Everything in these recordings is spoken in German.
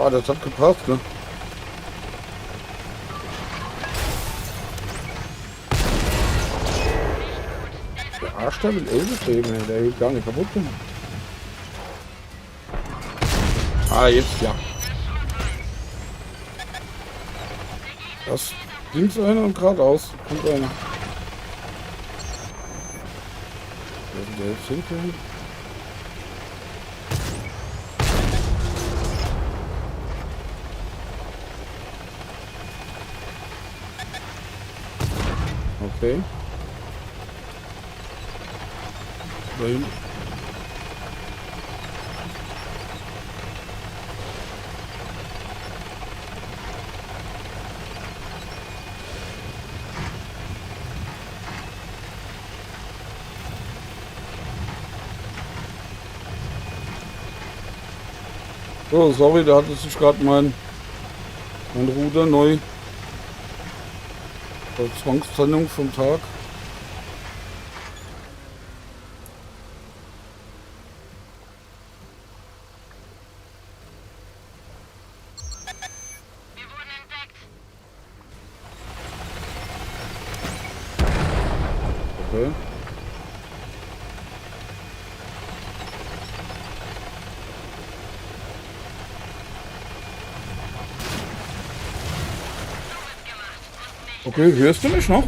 Ah, das hat gepasst, ne? Der Arsch da will Elvis leben, ey. Der will gar nicht kaputt gehen. Ah, jetzt ja. Das links einer und geradeaus. Kommt einer. Der jetzt hinten. Okay. Dahin. So, sorry, da hatte sich gerade mein Ruder neu. Zwangstrennung vom Tag. Okay. Okay, hörst du mich noch?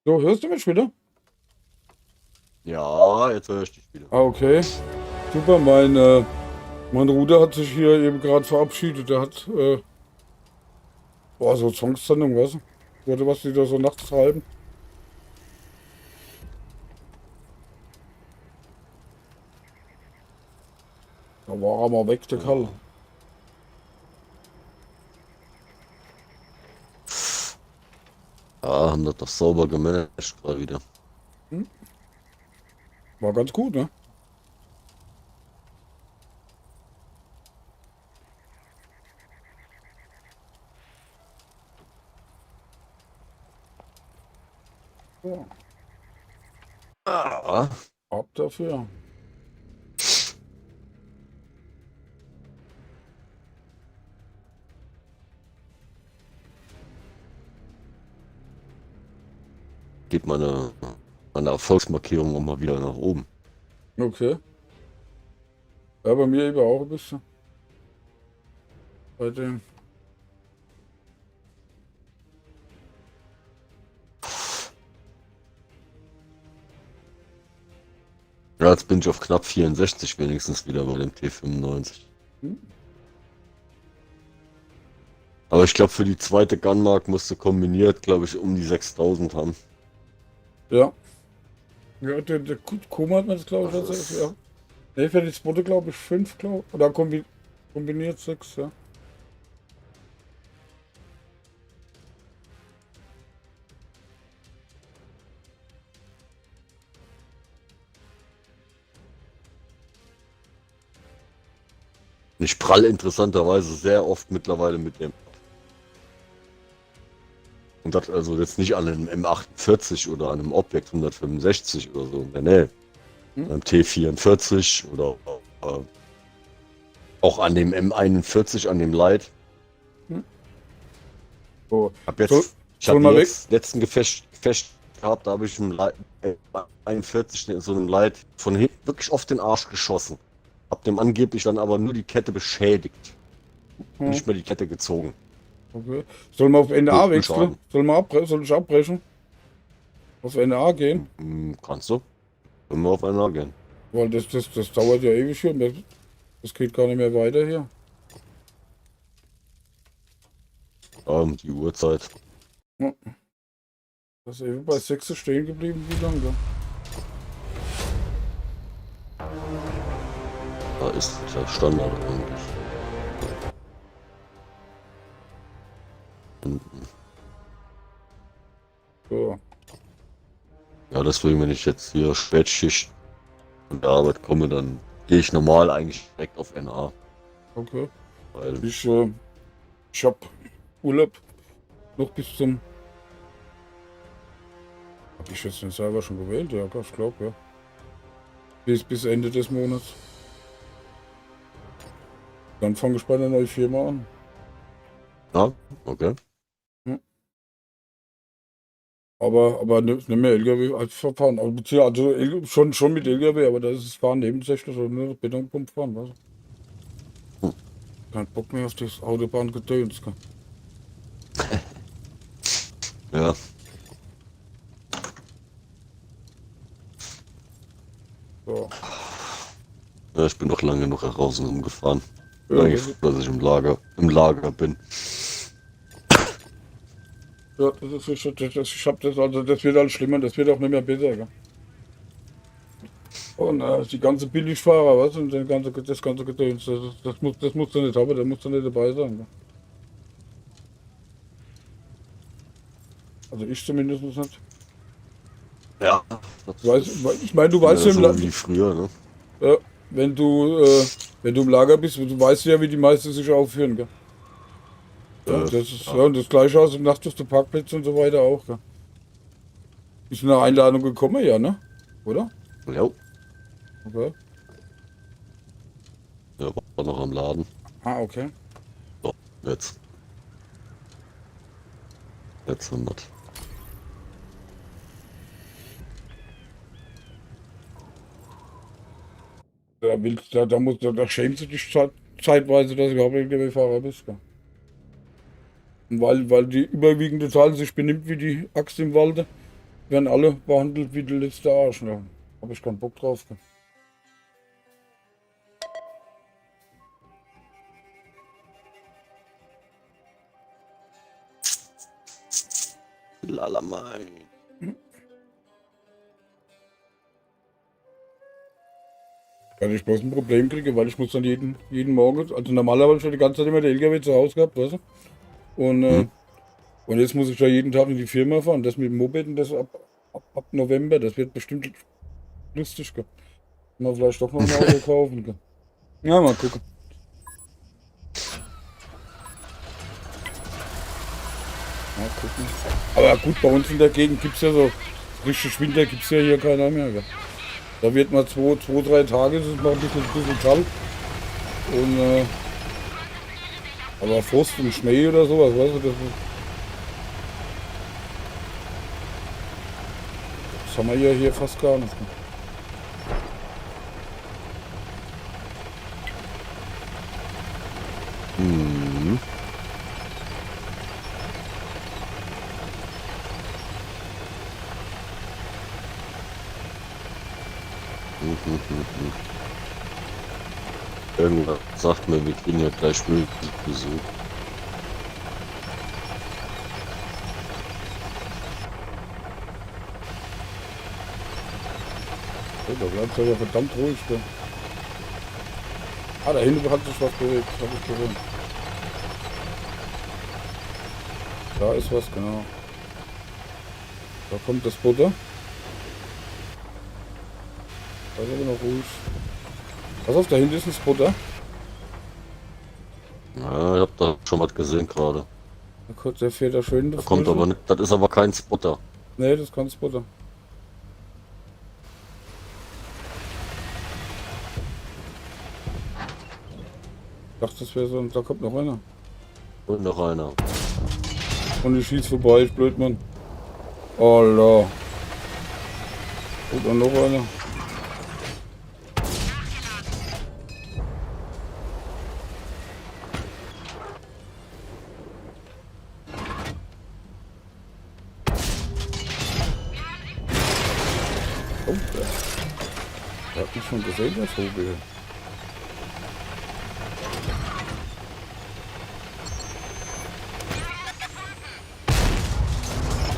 So, hörst du mich wieder? Ja, jetzt höre ich dich wieder. Ah, okay. Super, mein Bruder hat sich hier eben gerade verabschiedet. Der hat, boah, so Zwangstrennung, weißt du? Oder was die da so nachts treiben. Da war er mal weg, der Kerl. Ja, haben das doch sauber gemanagt gerade wieder. Hm? War ganz gut, ne? Ja, Ah, ab dafür. geht meine Erfolgsmarkierung auch mal wieder nach oben. Okay. Ja, bei mir eben auch ein bisschen. Bei dem. Ja, jetzt bin ich auf knapp 64 wenigstens wieder bei dem T95. Hm? Aber ich glaube, für die zweite Gunmark musst du kombiniert, glaube ich, um die 6000 haben. Ja. Ja, der Kuma hat man das, glaube ich, Also tatsächlich, ja. Ne, für die zweite, glaube ich, 5, glaube ich. Oder kombiniert 6, ja. ich prall interessanterweise sehr oft mittlerweile mit dem. Und das also jetzt nicht an einem M48 oder an einem Objekt 165 oder so. Nee, Hm? einem T44 oder auch an dem M41, an dem Light. Hm? So, Hab so, jetzt, ich so hatte mal weg. jetzt letzten Gefecht gehabt, da habe ich einem Light, 41 so einem Light von hinten wirklich auf den Arsch geschossen. Hab dem angeblich dann aber nur die Kette beschädigt und Hm. nicht mehr die Kette gezogen. Okay. Sollen wir auf NA Nicht wechseln? schaden. Soll ich abbrechen? Auf NA gehen? Kannst du? Können wir auf einer gehen. Weil das dauert ja ewig hier. Das geht gar nicht mehr weiter hier. Die Uhrzeit. Ja. Das ist eben bei 6 stehen geblieben. Wie lange? Da ist der Standard eigentlich. So. Ja, deswegen, wenn ich jetzt hier Spätschicht von der Arbeit komme, dann gehe ich normal eigentlich direkt auf NA. Okay. Weil, Ich hab Urlaub noch bis zum. Hab ich jetzt den selber schon gewählt? Ja, ich glaube, ja. Bis Ende des Monats. Dann fange ich bei der neuen Firma an. ja, okay. Aber nicht mehr LKW als verfahren. Also schon mit LKW, aber das ist Fahren nebensächlich oder nur Betonpump fahren, weißt du? Kein Bock mehr auf das Autobahngedöns. Gell? Ja, So. ja, ich bin noch lange genug heraus und umgefahren. Ja, Eigentlich, dass ich im Lager bin. Ja, ich hab das, also das wird alles schlimmer, das wird auch nicht mehr besser. Gell? Und die ganze Billigfahrer, was und das ganze Gedöns, das musst du nicht haben, da musst du nicht dabei sein. Gell? Also ich zumindest nicht. Ja, Ich meine, du weißt ja im so wie früher, ne? Ja, wenn du im Lager bist, du weißt ja, wie die meisten sich aufführen, gell? Ja, das ist, ja, und das gleiche aus dem Nacht auf der Parkplatz und so weiter auch, gell? Ist eine Einladung gekommen, ja, ne? Oder? Ja, Okay. der war noch am Laden. Ah, okay. So, jetzt. Jetzt 100. Da schämst du dich zeitweise, dass du überhaupt LKW-Fahrer bist, gell? Und weil die überwiegende Zahl sich benimmt wie die Axt im Walde, werden alle behandelt wie der letzte Arsch, ne? Hab ich keinen Bock drauf, gell? Lalamai. Weil ich bloß ein Problem kriege, weil ich muss dann jeden Morgen, also normalerweise schon die ganze Zeit immer der LKW zu Hause gehabt, weißt du? Und jetzt muss ich ja jeden Tag in die Firma fahren. Das mit dem Moped und das ab November, das wird bestimmt lustig. Gell? Mal vielleicht doch noch ein Auto kaufen. Gell? Ja, mal gucken. Mal gucken. Aber gut, bei uns in der Gegend gibt es ja so, richtig Winter gibt es ja hier keiner mehr. Gell? Da wird mal 3 Tage, es ist mal ein bisschen kalt. Und, aber Frost und Schnee oder sowas, weißt du, das haben wir ja hier fast gar nicht. Ne? Mhm. Irgendwas sagt mir, wir kriegen ja gleich Müllbesuch. Da bleibt ja verdammt ruhig. Gell? Ah, da hinten hat sich was bewegt, das habe ich gesehen. Da ist was, genau. Da kommt das Butter. Da ist aber noch ruhig. Pass auf, da hinten ist ein Spotter. Ja, ich hab da schon was gesehen gerade. Der fährt da schön in der Da kommt Frische. aber nicht, das ist aber kein Spotter. Nee, das ist kein Spotter. Ich dachte, das wäre so, da kommt noch einer. Und noch einer. Und ich schieß vorbei, ich blöd, Mann. Allah. Und dann noch einer. Oh, der hat mich schon gesehen, der Vogel.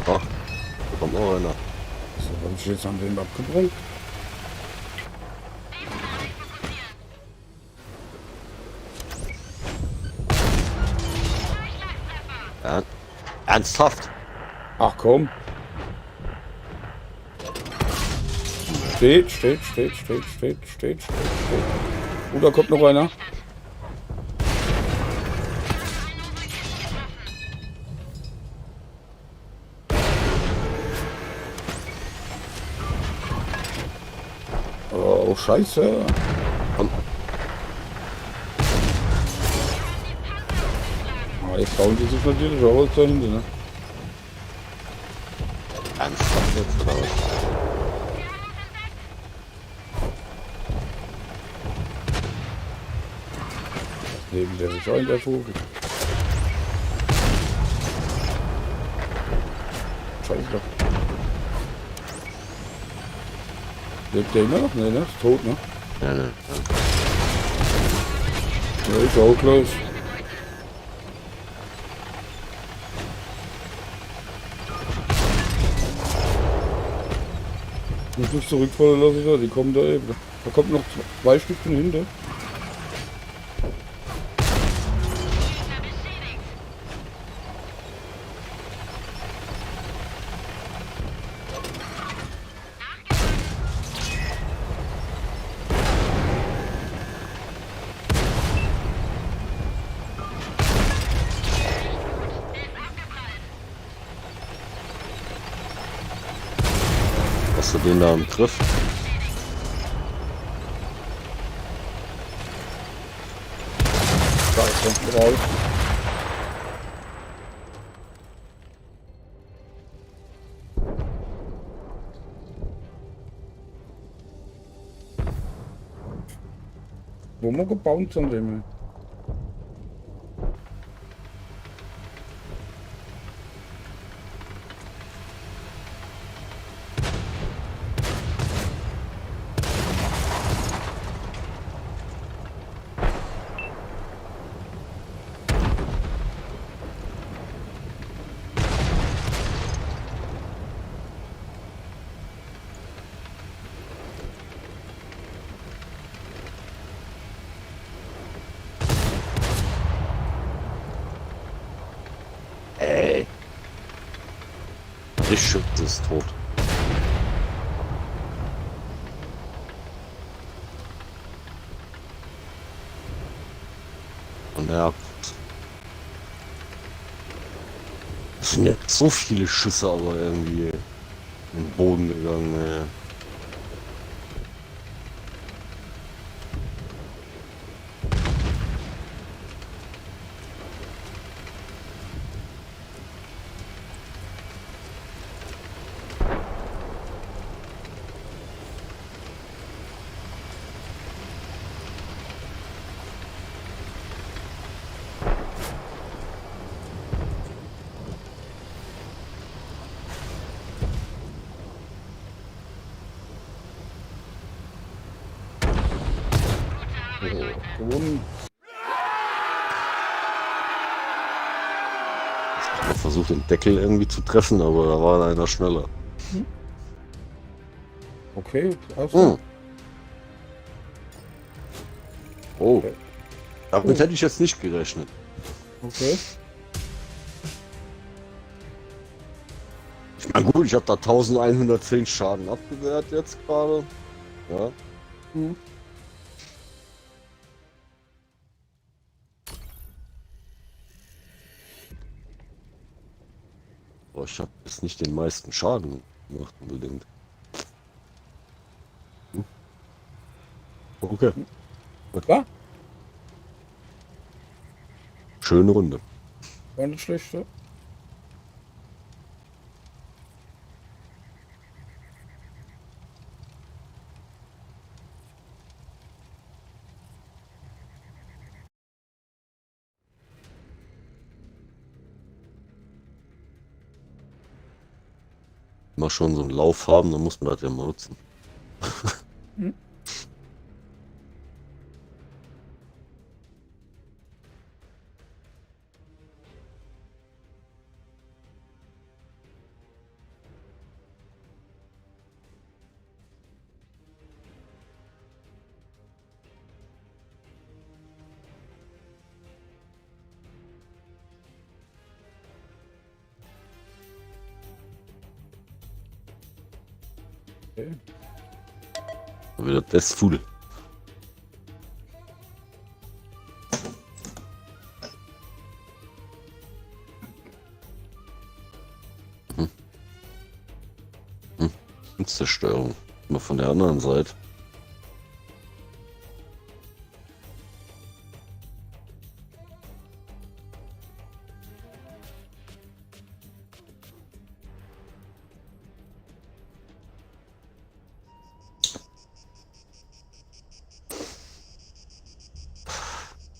Ach, da kommt noch einer. So, habe ich jetzt an dem abgebrüllt? Ja. Ernsthaft? Ach komm. Steht. Oh, da kommt noch einer. Oh, scheiße. Komm. Ah, jetzt bauen die sich natürlich auch was dahinter, ne? Ernsthaft jetzt oder was? Neben der sich ein, der Vogel. Scheiße doch. Lebt der immer noch? Ne, ne? Ist tot, ne? Ja, ne. Ja, ist auch gleich. Ich muss nicht zurückfallen lassen, da. Die kommen da eben. Da kommt noch zwei Stück von hinten. Hast du den da im Griff? Scheiße, raus. Wo wir gebaut sind, dem. Ey. Die Schütze ist tot. Und ja. Es sind jetzt so viele Schüsse aber irgendwie in den Boden gegangen, ey. Gewonnen. Ich habe versucht, den Deckel irgendwie zu treffen, aber da war einer schneller. Okay, also. Hm. Oh, Okay. damit hätte ich jetzt nicht gerechnet. Okay. Ich meine, gut, ich habe da 1110 Schaden abgewehrt jetzt gerade. Ja. Hm. Aber ich habe jetzt nicht den meisten Schaden gemacht unbedingt. Okay. Ja, Schöne Runde. war nicht schlecht, ja. Mal schon so einen Lauf haben, dann muss man das ja mal nutzen. Okay. Wieder das Full. Zerstörung. Mal von der anderen Seite.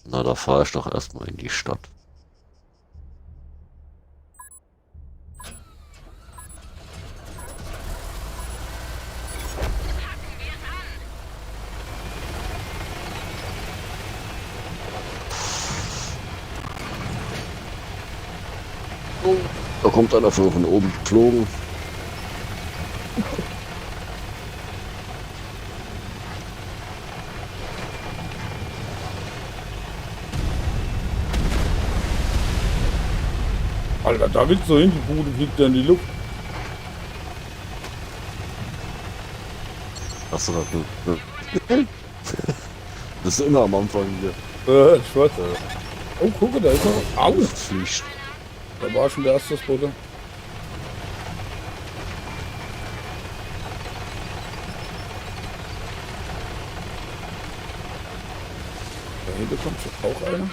Na, da fahre ich doch erstmal in die Stadt. Oh, da kommt einer von oben geflogen. Alter, da willst du hin, die Bude fliegt ja in die Luft. Hast du das? Das ist immer am Anfang hier. Ich weiß. Oh, gucke, da ist noch. Au! Fliegt. Da war schon der erste Spotter. Da hinten kommt schon auch einer.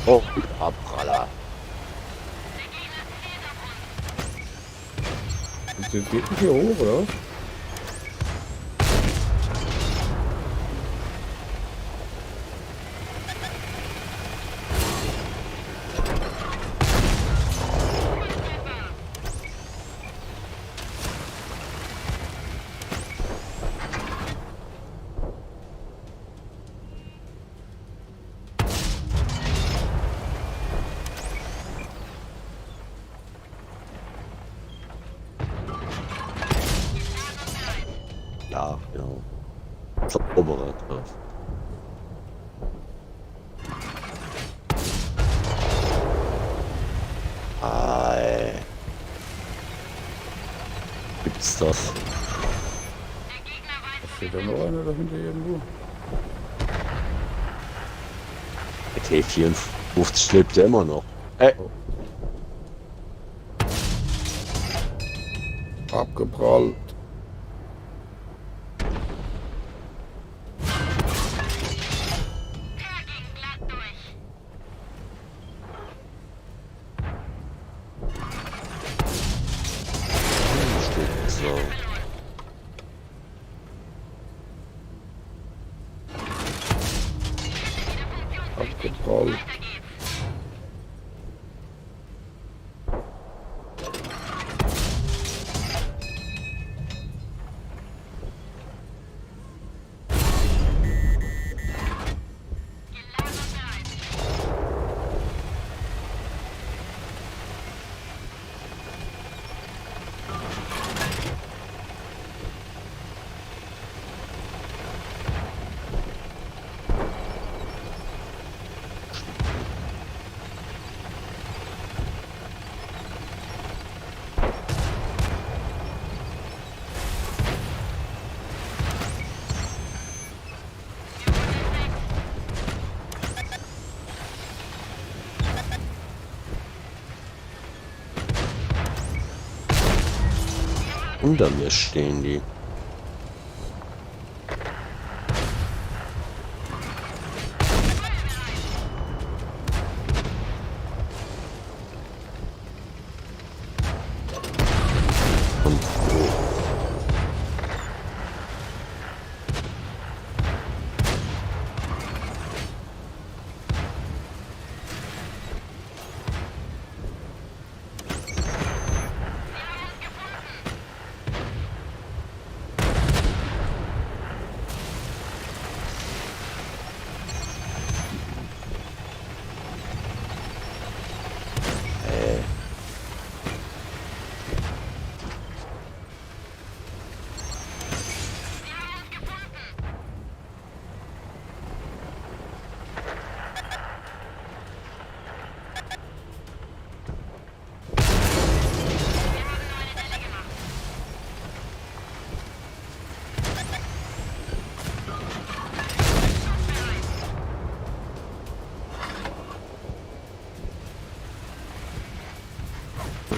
Oh, Abpraller. Jetzt geht nicht hier hoch, oder was? Ja, genau. Zauberer. Ei. Gibt's das? Da steht da noch einer dahinter irgendwo. Der T54 lebt ja immer noch. Ey. Abgeprallt. So. Abgeprallt. Unter mir stehen die. Und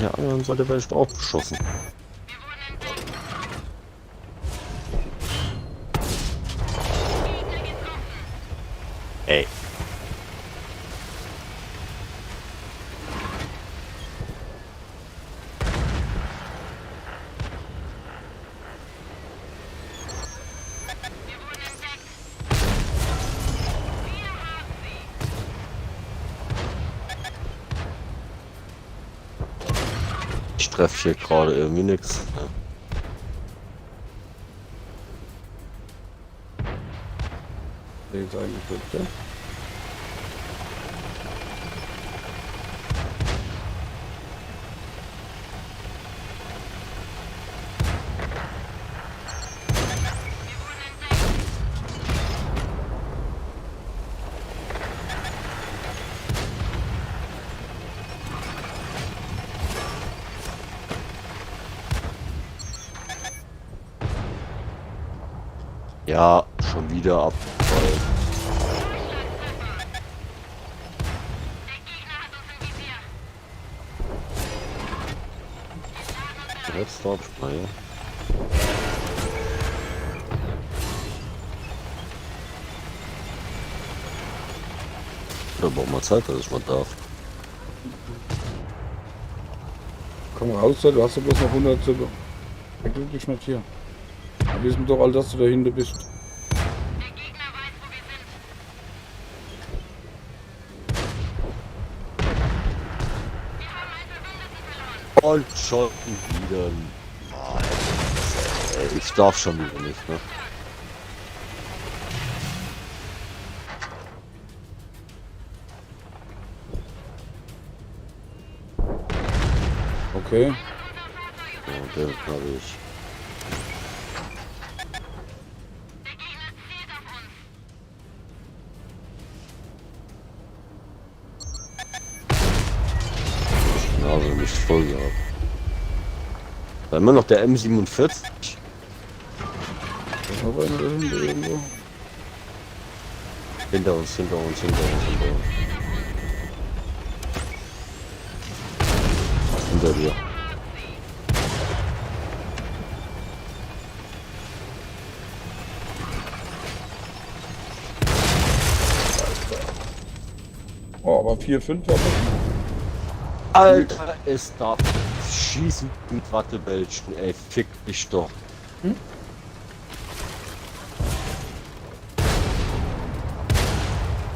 Ja, dann sollte vielleicht auch beschossen. Ey. Ich treffe hier gerade irgendwie nichts. Der jetzt eigentlich wird, ja? Ja, schon wieder ab. Jetzt darf ich mal, ja. Da braucht man Zeit, dass ich mal darf. Komm raus, du hast ja bloß noch 100 Zimmer. Glücklich nicht hier. Wir wissen doch all, dass du dahinter bist. Und schon wieder. Mann, ey, ich darf schon wieder nicht, ne? Okay. Ja, den habe ich. Ich habe mich voll gehabt. Da immer noch der M47. Da war einer dahinter irgendwo. Hinter uns, hinter uns, hinter uns, hinter uns. Hinter dir. Oh, aber 4, 5 war das. Alter, es darf schießen mit Wattebällchen, ey, fick dich doch. Hm?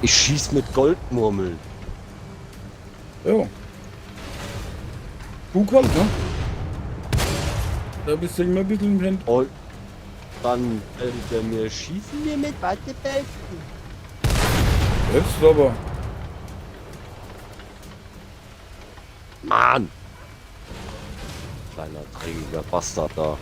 Ich schieß mit Goldmurmeln. Ja. Bug halt, ne? Da bist du immer ein bisschen im Hand. Und dann der mir schießen wir mit Wattebällchen. Jetzt aber. Mann! Kleiner dreckiger Bastard da.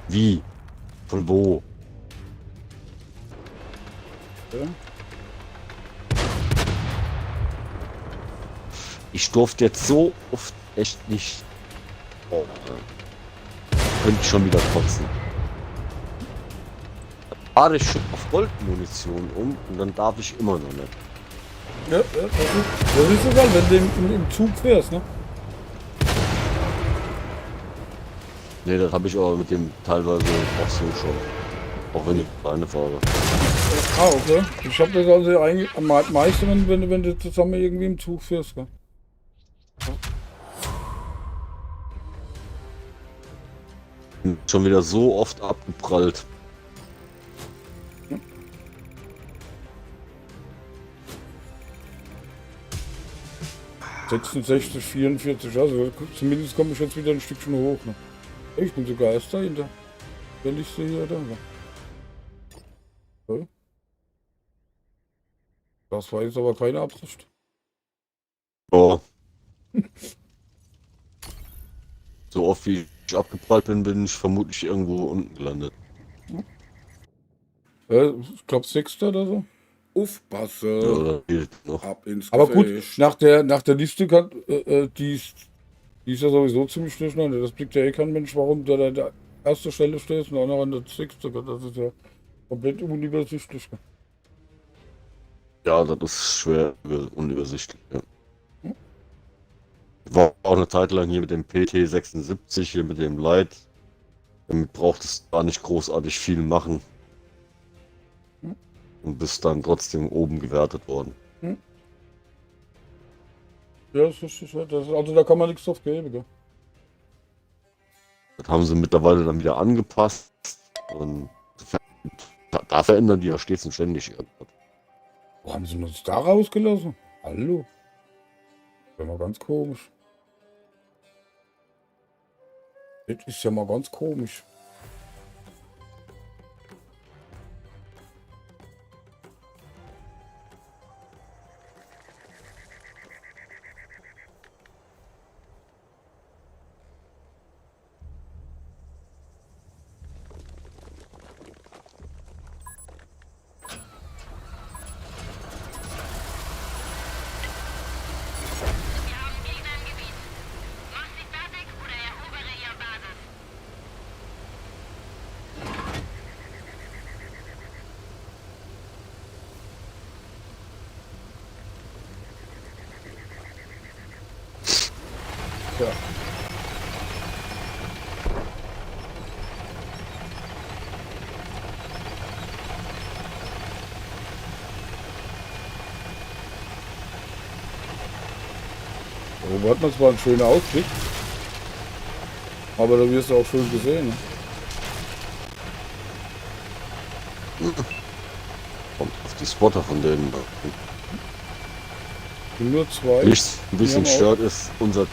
Wie? Von wo? Ja. Ich durfte jetzt so oft echt nicht. Oh, könnte ich schon wieder kotzen. Fahre ich schon auf Goldmunition um und dann darf ich immer noch nicht. Ja, das ist egal, wenn du im Zug fährst, ne? Ne, das habe ich aber mit dem teilweise auch so schon. Auch wenn ich alleine fahre. Ah, okay. Ich hab das also eigentlich am meisten, wenn du zusammen irgendwie im Zug fährst, gell? Bin schon wieder so oft abgeprallt. 66, 44, also zumindest komme ich jetzt wieder ein Stückchen hoch. Ne? Ich bin sogar erst dahinter. Der Liste hier da. Ne? So. Das war jetzt aber keine Absicht. Oh. So oft wie ich abgeprallt bin, bin ich vermutlich irgendwo unten gelandet. Ich glaube, Sechster oder so. Ja, Aufpasse. oder fehlt noch. Ab ins Aber gut, Gefecht. Nach der Liste kann, die ist ja sowieso ziemlich durcheinander. Das blickt ja eh kein Mensch, warum du da an der ersten Stelle stehst und einer an der sechsten. Das ist ja komplett unübersichtlich. Ja, das ist schwer unübersichtlich. Ja. War auch eine Zeit lang hier mit dem PT76, hier mit dem Light. Damit braucht es gar nicht großartig viel machen. Und bist dann trotzdem oben gewertet worden. Ja, das ist, also da kann man nichts drauf geben, gell? Das haben sie mittlerweile dann wieder angepasst. Und da verändern die ja stets und ständig irgendwas. Wo haben sie uns da rausgelassen? Hallo? Das ist ja mal ganz komisch. Das ist ja mal ganz komisch. Wir haben Gegner im Gebiet. Macht sie fertig oder erobere ihre Basis. Ja. Oben hat man zwar einen schönen Ausblick, aber da wirst du auch schön gesehen. Ne? Kommt auf die Spotter von denen. Sind nur zwei. Nichts ein bisschen Die haben stört ist, unser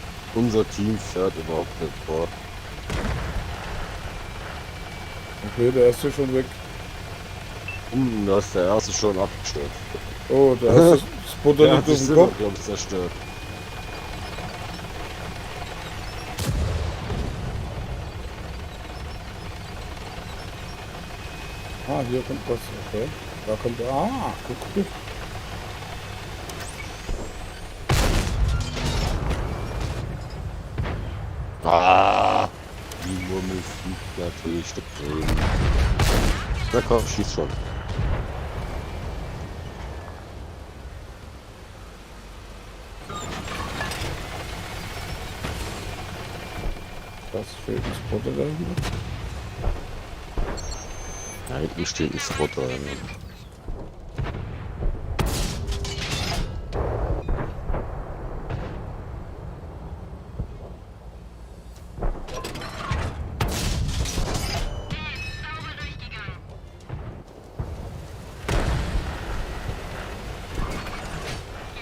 Team fährt überhaupt nicht vor. Okay, der erste ist schon weg. Da ist der erste schon abgestürzt. Oh, der erste Spotter Der hat liegt sich auf dem selber, Kopf. glaube ich, zerstört. Ah, hier kommt was. Okay. Da kommt. Ah, guck. Ah! Die Murmel fliegt natürlich drin. Na komm, schieß schon. Das fehlt ein Spotter da hinten. Da hinten steht ein Spotter. Ja. Sauber durchgegangen.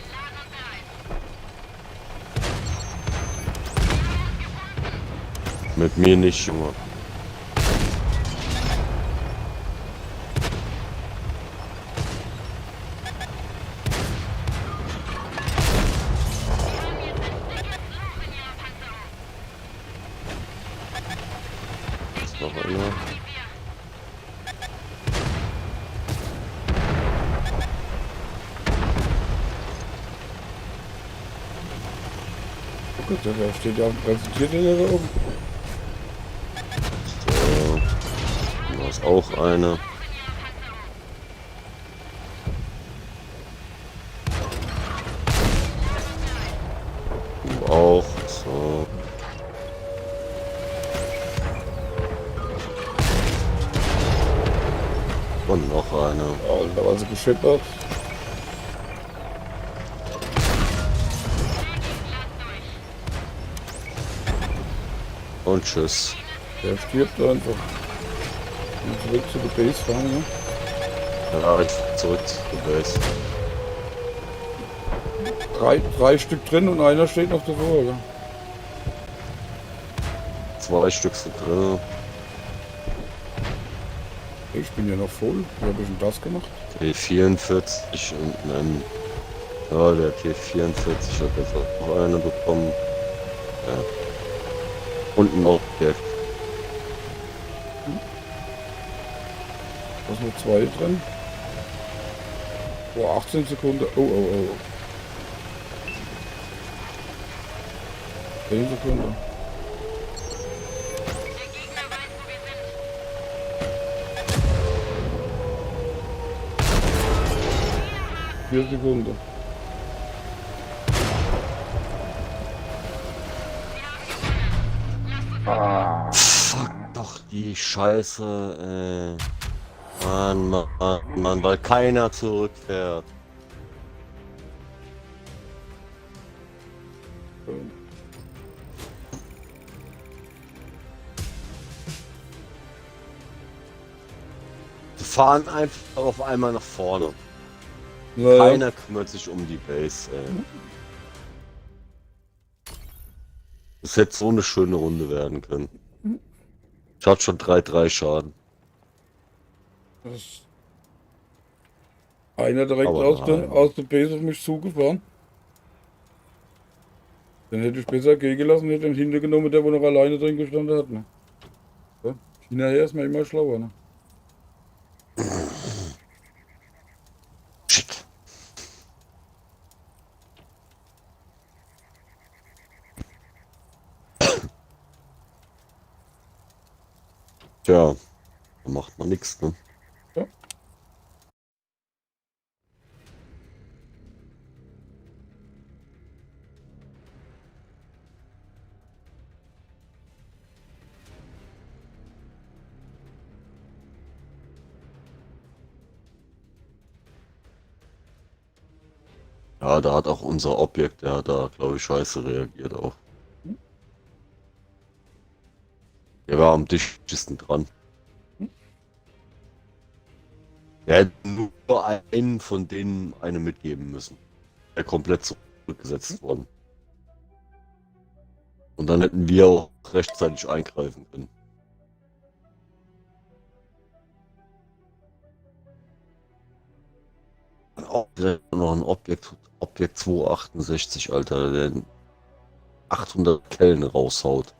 Geladen und bereit. Mit mir nicht, Junge. Ist noch einer. Guck, da steht ja präsentiert der da oben. So. Da ist auch einer. Du auch. So. Und noch einer. Oh, da war sie geschippert. Und tschüss. Der stirbt einfach. Und zurück zu der Base fahren, ne? Ja, ich fahr zurück zur Base. Drei Stück drin und einer steht noch davor, ja. 2 Stück sind drin. Ich bin ja noch voll. Wie habe ich denn das gemacht? T44 und ein. Ja, der T44 hat jetzt auch eine bekommen. Ja. Und noch Objekt. Da sind noch 2 drin. Oh, 18 Sekunden. Oh, oh, oh. 10 Sekunden. Der Gegner weiß, wo wir sind. 4 Sekunden. Ah. Fuck doch die Scheiße, Mann, weil keiner zurückfährt. Sie fahren einfach auf einmal nach vorne. Naja. Keiner kümmert sich um die Base, ey. Das hätte so eine schöne Runde werden können. Ich hatte schon 3-3 Schaden. Das ist einer direkt Aber nein. aus der Base auf mich zugefahren. Dann hätte ich besser gehen gelassen, hätte den hintergenommen, der wo noch alleine drin gestanden hat. Ne? So. Hinterher ist man immer schlauer. Ne? Shit. Tja, da macht man nichts, ne? Ja. Ja, da hat auch unser Objekt, der hat da, glaube ich, scheiße reagiert auch. Der war am dichtesten dran. Er hätte nur einen von denen eine mitgeben müssen. Der komplett zurückgesetzt worden. Und dann hätten wir auch rechtzeitig eingreifen können. Und auch direkt noch ein Objekt 268, Alter, der 800 Kellen raushaut.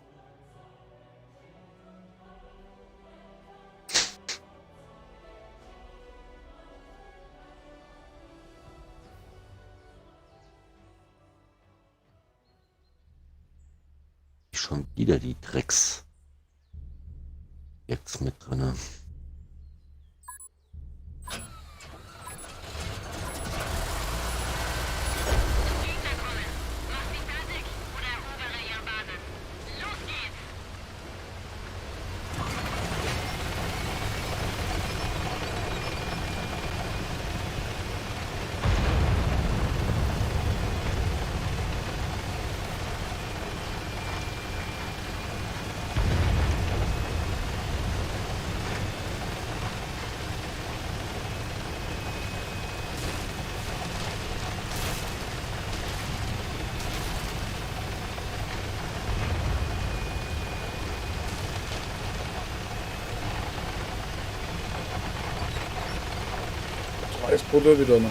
Schon wieder die Drecks. Jetzt mit drinne. Gegner kommen. Mach sie fertig oder erobere ihre Basis. Los geht's. Eisbutter wieder noch.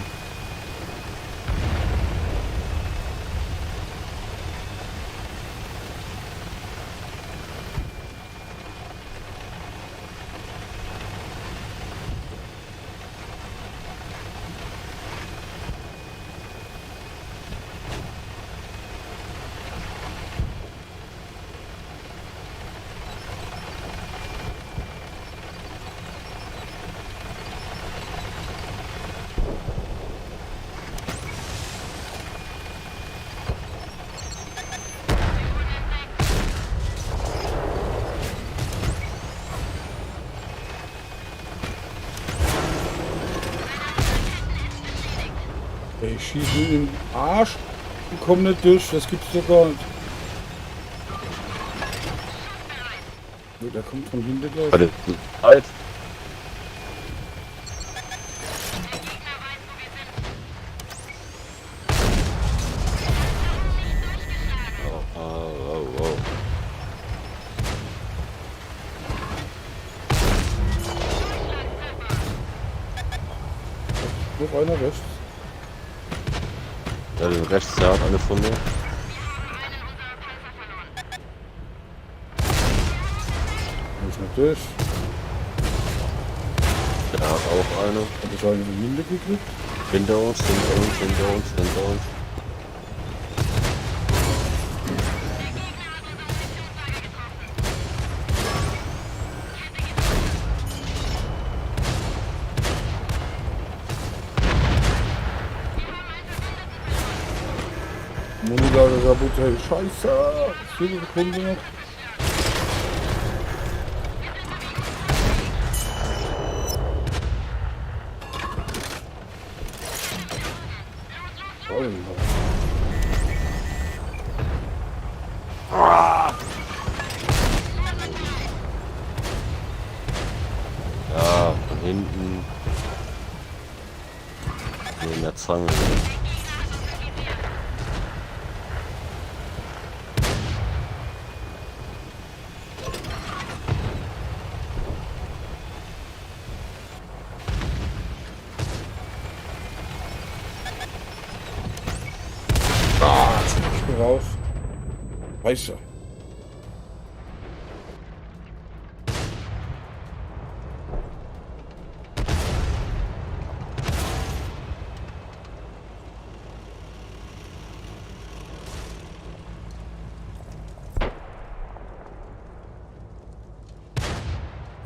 Ich schieße ihn in den Arsch und komme nicht durch. Das gibt's doch gar nicht. So, der kommt von hinten gleich. Bei der Zeit. Oh. Noch einer rechts. Ja, den rechts, der hat eine von mir. Natürlich. Der hat auch eine. Hab ich eine Minde gekriegt? Hinter uns, hinter uns, hinter uns, hinter uns. Monilager kaputt, hey, scheiße! 4 Sekunden noch. Alter. Ja, von hinten. Hier in der Zange. Ich bin raus. Scheiße.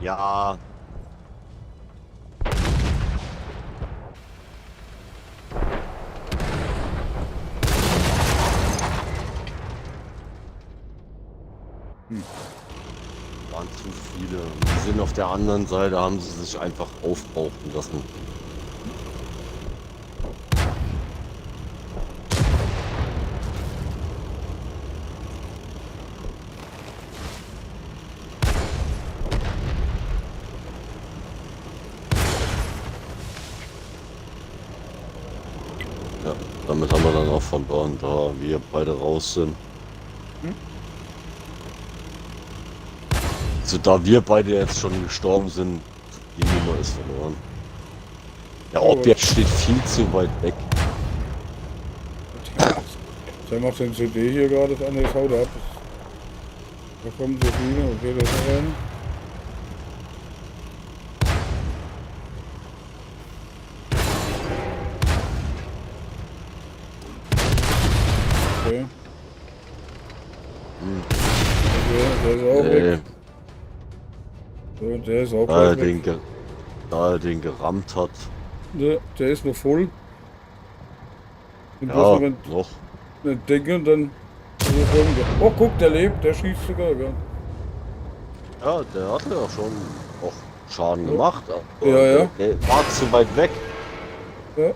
Ja. Waren zu viele. Die sind auf der anderen Seite, haben sie sich einfach aufbrauchen lassen. Ja, damit haben wir dann auch verloren, da wir beide raus sind. Also da wir beide jetzt schon gestorben sind, die Nummer ist verloren. Der Objekt steht viel zu weit weg. Der macht den CD hier gerade an, der haut ab. Da kommen so viele, okay, das ist rein. Okay. Okay, der ist auch weg. So, der ist auch Da er gleich weg. da er den gerammt hat. Der ist noch voll. Und Ja, bloß noch noch. ein Denke und dann. Oh, guck, der lebt, der schießt sogar, gell? Ja, der hatte ja schon auch Schaden gemacht. Aber Ja, ja. Der war zu weit weg. Ja.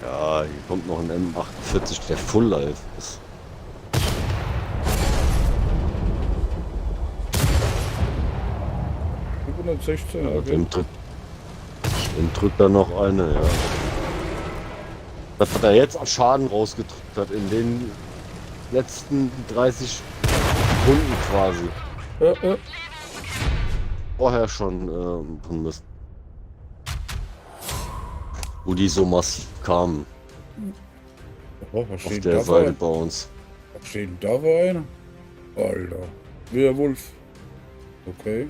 Ja, hier kommt noch ein M48, der Full Life ist. Ja, 116, okay. dem drückt er noch eine, ja. Das hat er jetzt an Schaden rausgedrückt hat in den letzten 30 Sekunden quasi. Ja. Vorher schon von Mist. Wo die so massiv kamen Oh, was auf steht der da Seite für bei uns. Was steht denn da für einer? Alter. Werwolf. Okay.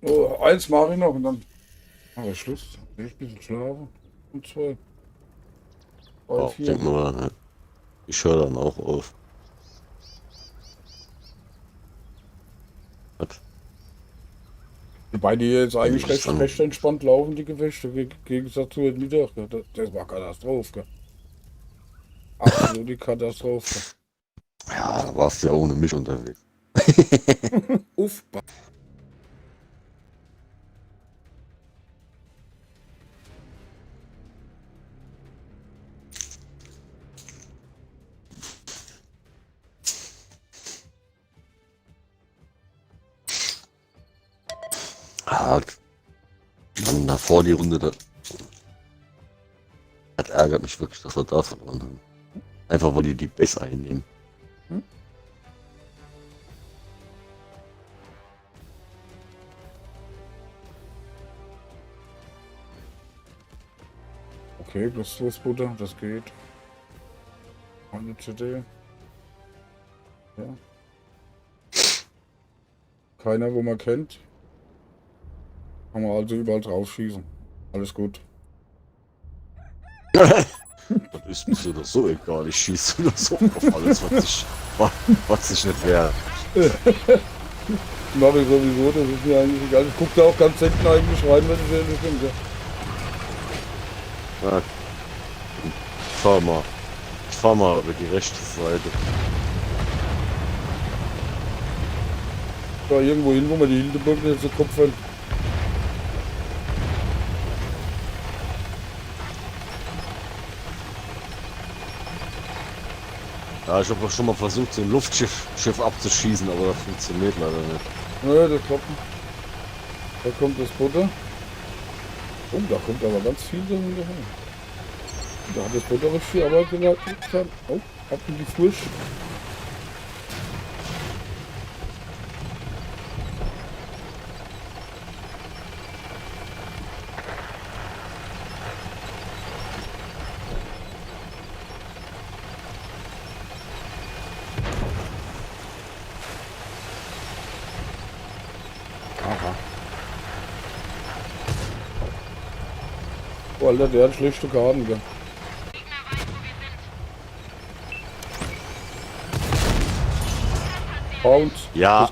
Oh, eins mache ich noch und dann mache ich Schluss. Will ich ein bisschen schlafen. Und 2. Ja, 4. denk mal, ne? Ich höre dann auch auf. Was? Wobei die jetzt eigentlich Das ist dann- recht entspannt laufen, die Gefechte, im Gegensatz zu heute Mittag. Das war Katastrophe. Gell? Absolute Katastrophe. Ja, da warst du ja ohne mich unterwegs. Uff. Ah, dann davor die Runde da. Das ärgert mich wirklich, dass wir da verloren haben. Einfach weil die Base einnehmen. Okay, plus 2 Sputter, das geht. Eine CD. Ja. Keiner, wo man kennt. Kann man also überall drauf schießen. Alles gut. Das ist mir so oder so egal. Ich schieße oder so auf alles, was sich nicht wehrt. Mache ich sowieso, das ist mir eigentlich egal. Ich gucke da auch ganz selten eigentlich rein, wenn ich ehrlich bin. Ja. Ja. Ich fahr mal über die rechte Seite. Da irgendwo hin, wo man die Hinterburg jetzt den Kopf hält. Ja, ich habe auch schon mal versucht, so ein Luftschiff abzuschießen, aber das funktioniert leider nicht. Ja, das klappt nicht. Da kommt das Butter. Oh, da kommt aber ganz viel dahinter. Da hat das Butter richtig viel Arbeit geleistet. Oh, ab in die Furcht. Aha. Oh, Alter, der hat schlechte Karten, gell. Gegner weiß, wo wir sind. Pound. Ja.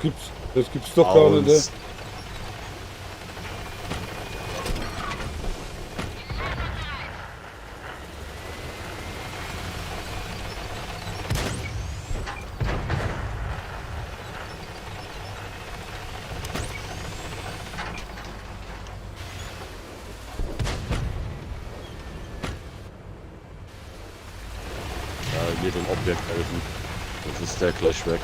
Das gibt's doch gar nicht, Bounce. Ja, jedem Objekt helfen. Das ist der gleich weg.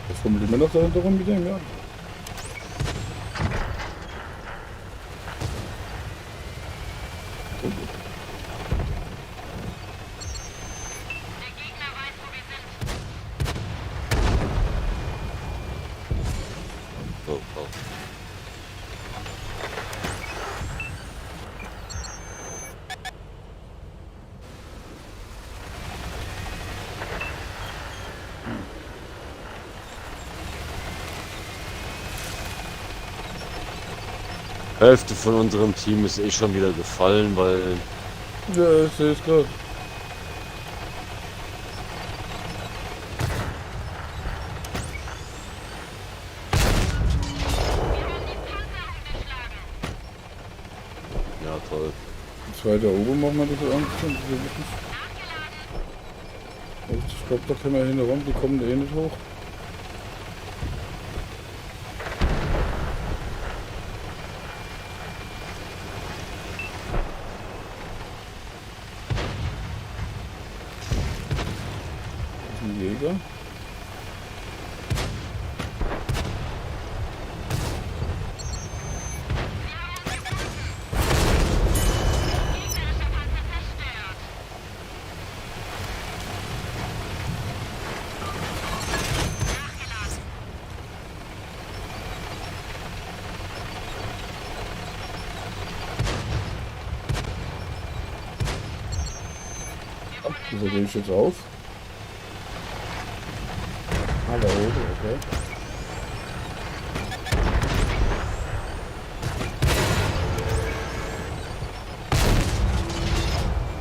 Das kommt immer noch dahinter rum mit dem, ja. Der Gegner weiß, wo wir sind. So, so. Hälfte von unserem Team ist eh schon wieder gefallen, weil Ja, ich sehe es gerade. ja toll. Die zwei da oben machen wir ein bisschen Angst. Und die wirklich. Ich glaube, da können wir hin rum, die kommen eh nicht hoch. Das ist ein Jäger. Gegnerischer Panzer zerstört. Nachgeladen. Wieso gehe ich jetzt auf? Ah, da oben, okay.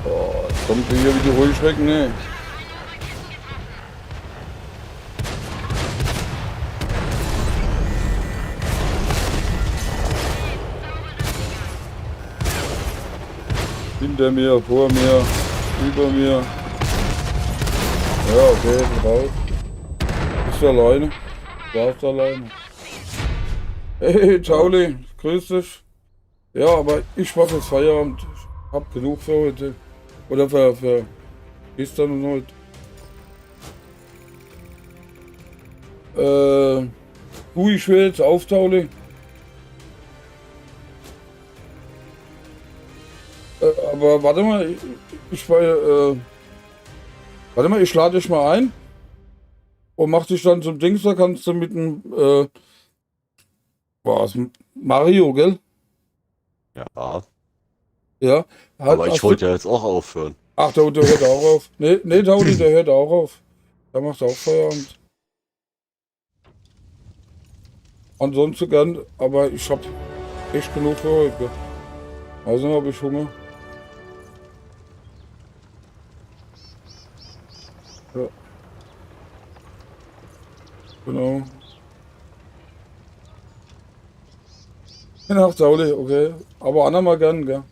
Oh, jetzt kommt hier wie die Heuschrecken, ne? Hinter mir, vor mir, über mir. Ja, okay, raus. Bist du alleine? Warst du alleine? Hey, Tauli, grüß dich. Ja, aber ich mach jetzt Feierabend. Ich hab genug für heute. Oder für gestern und heute. Du, ich will jetzt auf, Tauli. Aber warte mal, warte mal, ich lade dich mal ein und mach dich dann zum Dings, da kannst du mit dem, was, Mario, gell? Ja, Ja. aber ich Hast wollte du, ja jetzt auch aufhören. ach, der hört auch auf. Nee, Taudi, der hört auch auf. Der macht auch Feierabend. Ansonsten gern, aber ich hab echt genug für heute. Gell? Also habe ich Hunger. Ja, genau. Nach Taudi, okay. Aber Anna mal gern, gell?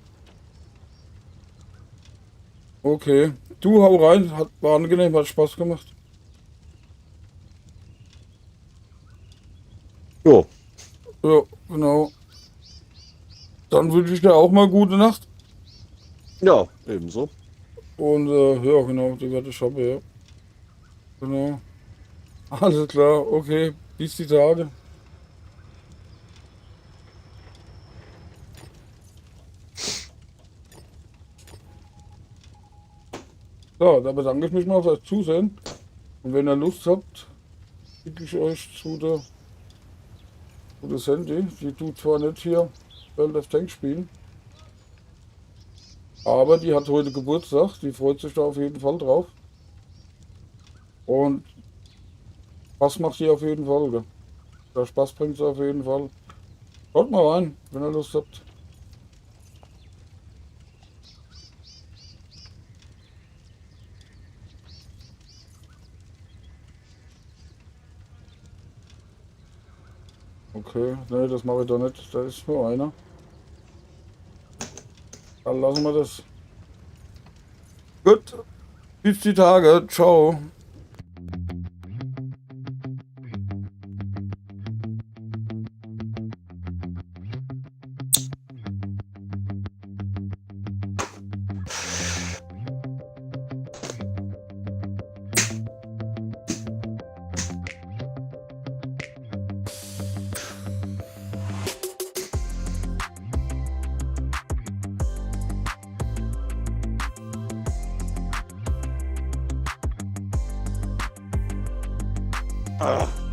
Okay. Du hau rein, war angenehm, hat Spaß gemacht. Jo, Ja, genau. Dann wünsche ich dir auch mal gute Nacht. ja, ebenso. Und ja, genau, die werde ich haben, ja. Genau. Alles klar, okay. Bis die Tage. So, da bedanke ich mich mal fürs Zusehen. Und wenn ihr Lust habt, schicke ich euch zu der Sandy. Die tut zwar nicht hier World of Tanks spielen, aber die hat heute Geburtstag. Die freut sich da auf jeden Fall drauf. Und Spaß macht sie auf jeden Fall. Gell? Der Spaß bringt sie auf jeden Fall. Schaut mal rein, wenn ihr Lust habt. Okay, nee, das mache ich doch nicht. Da ist nur einer. Dann lassen wir das. Gut, bis die Tage. Ciao. Ah.